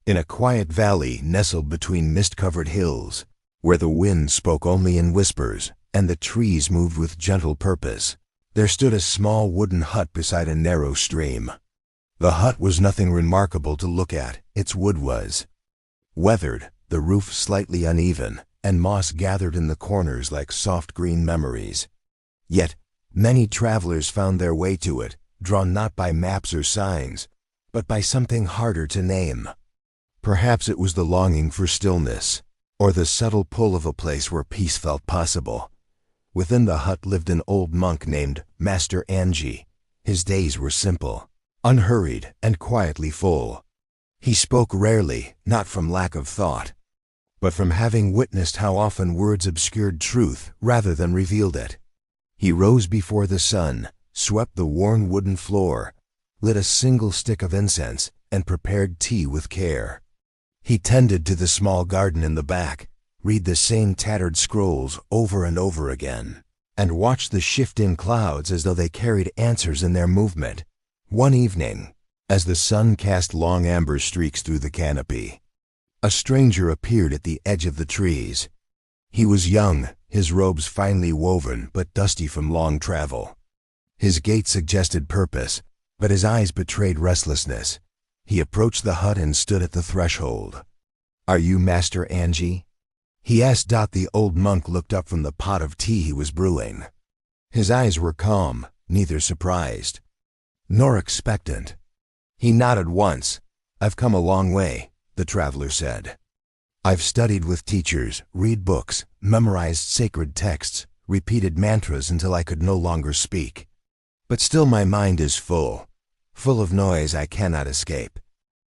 In a quiet valley nestled between mist-covered hills, where the wind spoke only in whispers and the trees moved with gentle purpose, there stood a small wooden hut beside a narrow stream. The hut was nothing remarkable to look at. Its wood was weathered, the roof slightly uneven, and moss gathered in the corners like soft green memories. Yet, many travelers found their way to it, drawn not by maps or signs, but by something harder to name. Perhaps it was the longing for stillness, or the subtle pull of a place where peace felt possible. Within the hut lived an old monk named Master Anji. His days were simple, unhurried, and quietly full. He spoke rarely, not from lack of thought, but from having witnessed how often words obscured truth rather than revealed it. He rose before the sun, swept the worn wooden floor, lit a single stick of incense, and prepared tea with care. He tended to the small garden in the back, read the same tattered scrolls over and over again, and watched the shifting clouds as though they carried answers in their movement. One evening, as the sun cast long amber streaks through the canopy, a stranger appeared at the edge of the trees. He was young, his robes finely woven but dusty from long travel. His gait suggested purpose, but his eyes betrayed restlessness. He approached the hut and stood at the threshold. "Are you Master Anji?" he asked. The old monk looked up from the pot of tea he was brewing. His eyes were calm, neither surprised nor expectant. He nodded once. "I've come a long way," the traveler said. "I've studied with teachers, read books, memorized sacred texts, repeated mantras until I could no longer speak. But still my mind is full of noise I cannot escape.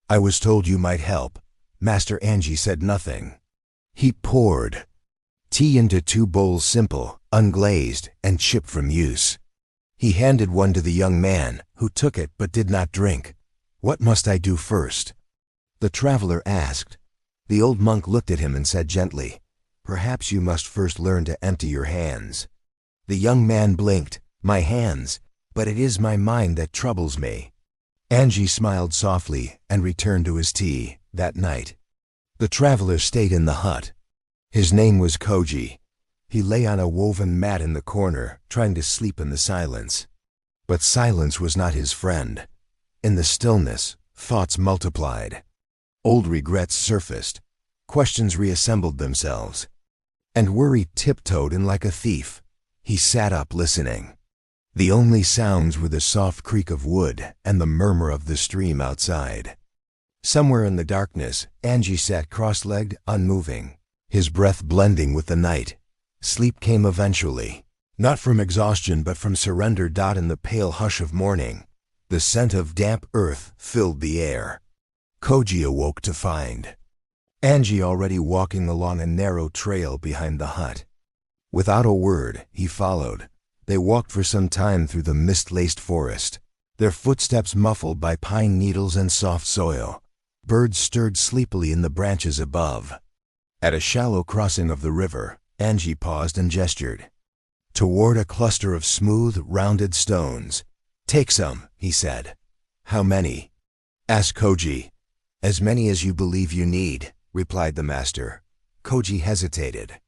I was told you might help." Master Anji said nothing. He poured tea into 2 bowls, simple, unglazed, and chipped from use. He handed one to the young man, who took it but did not drink. "What must I do first?" the traveler asked. The old monk looked at him and said gently, "Perhaps you must first learn to empty your hands." The young man blinked. "My hands? But it is my mind that troubles me." Anji smiled softly and returned to his tea. That night, the traveler stayed in the hut. His name was Koji. He lay on a woven mat in the corner, trying to sleep in the silence. But silence was not his friend. In the stillness, thoughts multiplied. Old regrets surfaced. Questions reassembled themselves. And worry tiptoed in like a thief. He sat up listening. The only sounds were the soft creak of wood and the murmur of the stream outside. Somewhere in the darkness, Anji sat cross-legged, unmoving, his breath blending with the night. Sleep came eventually, not from exhaustion but from surrender. In the pale hush of morning, the scent of damp earth filled the air. Koji awoke to find Anji already walking along a narrow trail behind the hut. Without a word, he followed. They walked for some time through the mist-laced forest, their footsteps muffled by pine needles and soft soil. Birds stirred sleepily in the branches above. At a shallow crossing of the river, Anji paused and gestured toward a cluster of smooth, rounded stones. "Take some," he said. "How many?" asked Koji. "As many as you believe you need," replied the master. Koji hesitated.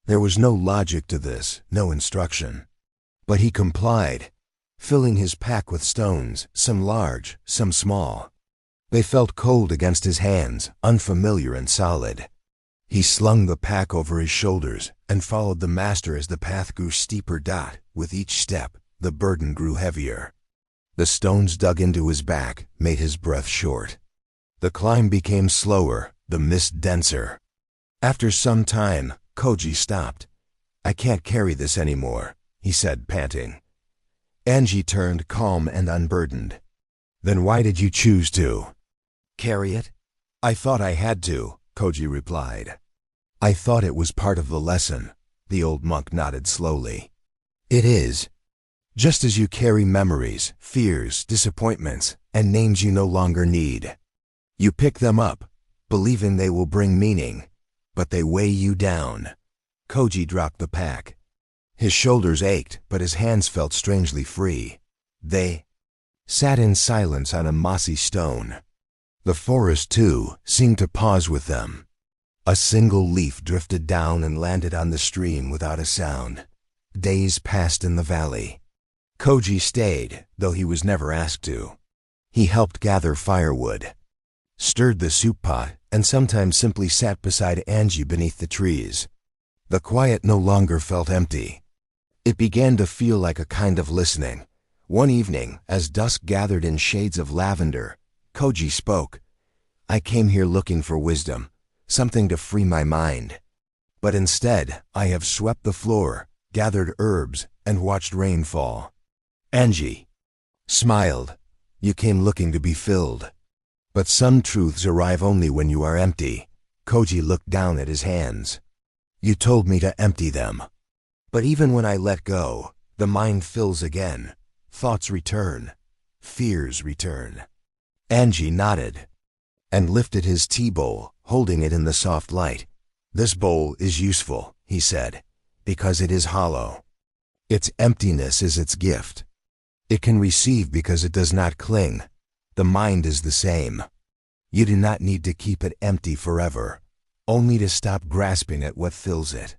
There was no logic to this, no instruction. But he complied, filling his pack with stones, some large, some small. They felt cold against his hands, unfamiliar and solid. He slung the pack over his shoulders and followed the master as the path grew steeper. With each step, the burden grew heavier. The stones dug into his back, made his breath short. The climb became slower, the mist denser. After some time, Koji stopped. "I can't carry this anymore," he said, panting. Anji turned calm and unburdened. "Then why did you choose to carry it?" "I thought I had to," Koji replied. "I thought it was part of the lesson." The old monk nodded slowly. "It is. Just as you carry memories, fears, disappointments, and names you no longer need. You pick them up, believing they will bring meaning, but they weigh you down." Koji dropped the pack. His shoulders ached, but his hands felt strangely free. They sat in silence on a mossy stone. The forest, too, seemed to pause with them. A single leaf drifted down and landed on the stream without a sound. Days passed in the valley. Koji stayed, though he was never asked to. He helped gather firewood, stirred the soup pot, and sometimes simply sat beside Angie beneath the trees. The quiet no longer felt empty. It began to feel like a kind of listening. One evening, as dusk gathered in shades of lavender, Koji spoke. "I came here looking for wisdom, something to free my mind. But instead, I have swept the floor, gathered herbs, and watched rain fall." Angie smiled. "You came looking to be filled. But some truths arrive only when you are empty." Koji looked down at his hands. "You told me to empty them. But even when I let go, the mind fills again. Thoughts return. Fears return." Angie nodded and lifted his tea bowl, holding it in the soft light. "This bowl is useful," he said, "because it is hollow. Its emptiness is its gift. It can receive because it does not cling. The mind is the same. You do not need to keep it empty forever, only to stop grasping at what fills it."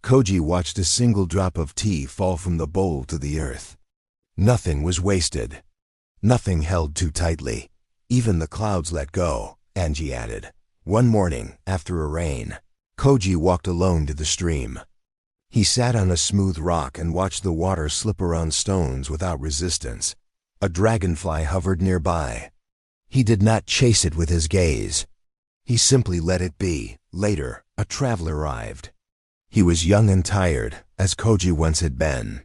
Koji watched a single drop of tea fall from the bowl to the earth. Nothing was wasted. Nothing held too tightly. Even the clouds let go, Angie added. One morning, after a rain, Koji walked alone to the stream. He sat on a smooth rock and watched the water slip around stones without resistance. A dragonfly hovered nearby. He did not chase it with his gaze. He simply let it be. Later, a traveler arrived. He was young and tired, as Koji once had been.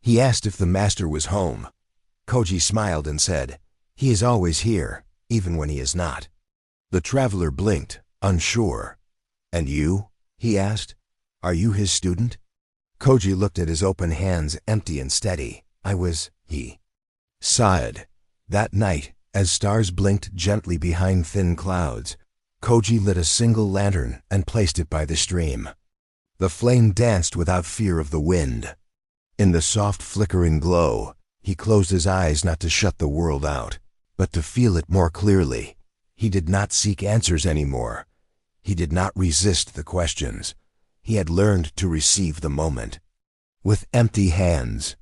He asked if the master was home. Koji smiled and said, "He is always here, even when he is not." The traveler blinked, unsure. "And you?" he asked. "Are you his student?" Koji looked at his open hands, empty and steady. "I was," he sighed. That night, as stars blinked gently behind thin clouds, Koji lit a single lantern and placed it by the stream. The flame danced without fear of the wind. In the soft flickering glow, he closed his eyes not to shut the world out, but to feel it more clearly. He did not seek answers anymore. He did not resist the questions. He had learned to receive the moment. With empty hands,